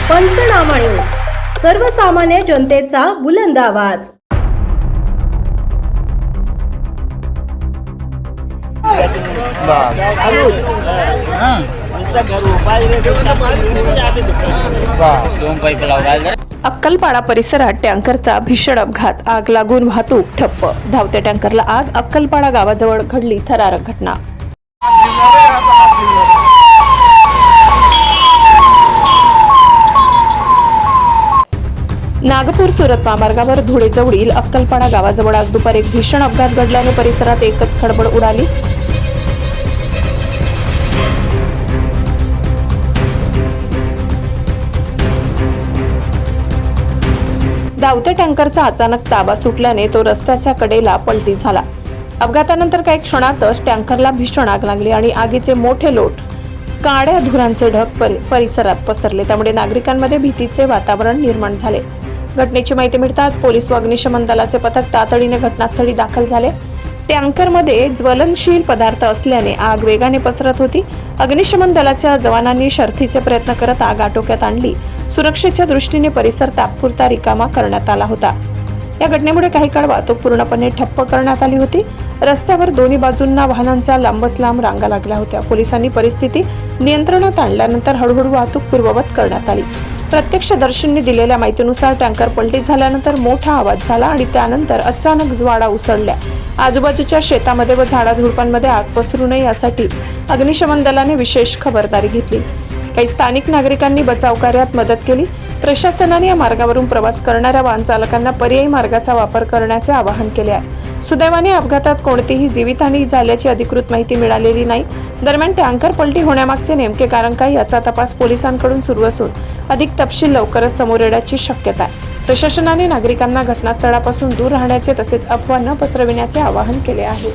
पंचनामा न्यूज, सर्वसामान्य जनतेचा बुलंद आवाज. अक्कलपाडा परिसरात टँकरचा भीषण अपघात, आग लागून वाहतूक ठप्प. धावत्या टँकरला आग, अक्कलपाडा गावाजवळ घडली थरारक घटना. नागपूर सुरत महामार्गावर धुळे जवळील अक्कलपाडा गावाजवळ आज दुपारी एक भीषण अपघात घडल्याने परिसरात एकच खळबळ उडाली. धावत्या टँकरचा अचानक ताबा सुटल्याने तो रस्त्याच्या कडेला पलटी झाला. अपघातानंतर काही क्षणातच टँकरला भीषण आग लागली आणि आगीचे मोठे लोट, काळ्या धुरांचे ढग परिसरात पसरले. त्यामुळे नागरिकांमध्ये भीतीचे वातावरण निर्माण झाले. घटनेची माहिती मिळताच पोलीस व अग्निशमन दलाचे पथक तातडीने घटनास्थळी दाखल झाले. टँकरमध्ये ज्वलनशील पदार्थ असल्याने आग वेगाने पसरत होती. अग्निशमन दलाच्या जवानांनी शर्थीचे प्रयत्न करत आग आटोक्यात आणली. सुरक्षेच्या दृष्टीने परिसर तात्पुरता रिकामा करण्यात आला होता. या घटनेमुळे काही काळ वाहतूक पूर्णपणे ठप्प करण्यात आली होती. रस्त्यावर दोन्ही बाजूंना वाहनांच्या लांबच लांब रांगा लागल्या होत्या. पोलिसांनी परिस्थिती नियंत्रणात आणल्यानंतर हळूहळू वाहतूक पूर्ववत करण्यात आली. प्रत्यक्षदर्शींनी दिलेल्या माहितीनुसार टँकर पलटी झाल्यानंतर मोठा आवाज झाला आणि त्यानंतर अचानक ज्वाळा उसळल्या. आजूबाजूच्या शेतामध्ये व झाडाझुडपांमध्ये आग पसरू नये यासाठी अग्निशमन दलाने विशेष खबरदारी घेतली. काही स्थानिक नागरिकांनी बचाव कार्यात मदत केली. प्रशासनाने या मार्गावरून प्रवास करणाऱ्या वाहन चालकांना पर्यायी मार्गाचा वापर करण्याचे आवाहन केले आहे. सुदैवाने अपघातात कोणतीही जीवितहानी झाल्याची अधिकृत माहिती मिळालेली नाही. दरम्यान टँकर पलटी होण्यामागचे नेमके कारण काय याचा तपास पोलिसांकडून सुरू असून अधिक तपशील लवकरच समोर येण्याची शक्यता आहे. प्रशासनाने नागरिकांना घटनास्थळापासून दूर राहण्याचे तसेच अफवा न पसरविण्याचे आवाहन केले आहे.